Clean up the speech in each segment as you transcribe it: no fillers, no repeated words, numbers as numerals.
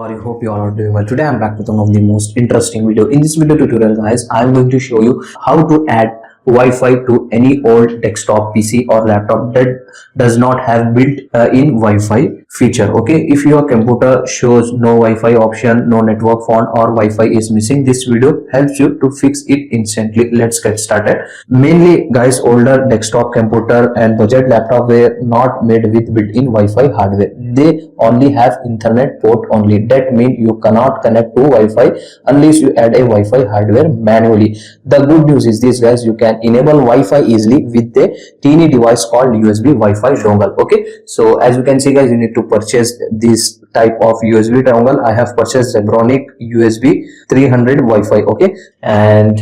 everybody, hope you all are doing well. Today I'm back with one of the most interesting video. In this video tutorial guys, I'm going to show you how to add Wi-Fi to any old desktop PC or laptop that does not have built-in Wi-Fi feature. Okay, if your computer shows no Wi-Fi option, no network phone or Wi-Fi is missing, this video helps you to fix it instantly. Let's get started. Mainly guys, older desktop computer and budget laptop were not made with built-in Wi-Fi hardware. They only have Ethernet port only. That means you cannot connect to Wi-Fi unless you add a Wi-Fi hardware manually. The good news is this guys, you can enable Wi-Fi easily with a teeny device called USB Wi-Fi dongle. Okay, so as you can see guys, you need to purchase this type of USB dongle. I have purchased Zebronic USB 300 Wi-Fi. Okay, and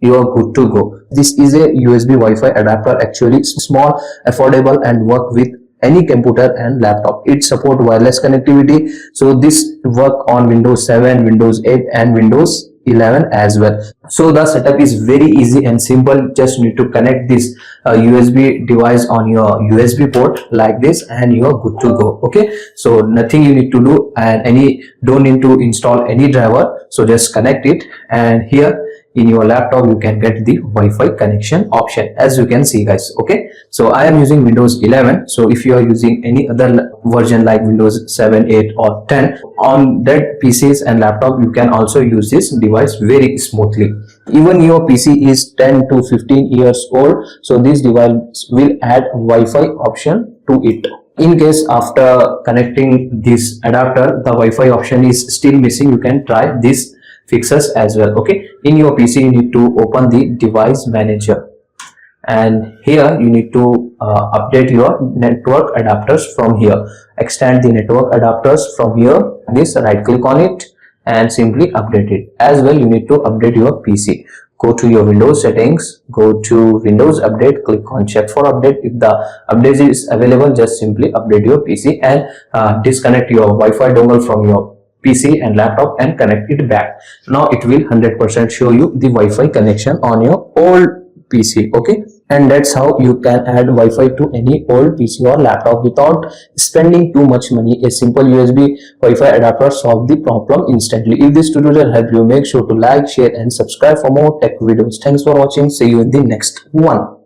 you are good to go. This is a USB Wi-Fi adapter, actually small, affordable and work with any computer and laptop. It support wireless connectivity, so this work on Windows 7, Windows 8 and Windows 11 as well. So the setup is very easy and simple. Just need to connect this USB device on your USB port like this and you are good to go. Okay, so nothing you need to do and don't need to install any driver, so just connect it, and here in your laptop you can get the Wi-Fi connection option, as you can see guys. Okay, so I am using Windows 11, so if you are using any other version like Windows 7, 8 or 10 on that PCs and laptop, you can also use this device very smoothly. Even your PC is 10 to 15 years old, so this device will add Wi-Fi option to it. In case after connecting this adapter the Wi-Fi option is still missing, you can try this fixes as well. Okay, in your PC you need to open the device manager, and here you need to update your network adapters from here. Extend the network adapters from here. This right click on it and simply update it. As well, you need to update your PC. Go to your Windows settings, go to Windows update, click on check for update. If the update is available, just simply update your PC and disconnect your Wi-Fi dongle from your PC and laptop and connect it back. Now it will 100% show you the Wi-Fi connection on your old PC. Okay, and that's how you can add Wi-Fi to any old PC or laptop without spending too much money. A simple USB Wi-Fi adapter solves the problem instantly. If this tutorial helped you, make sure to like, share and subscribe for more tech videos. Thanks for watching. See you in the next one.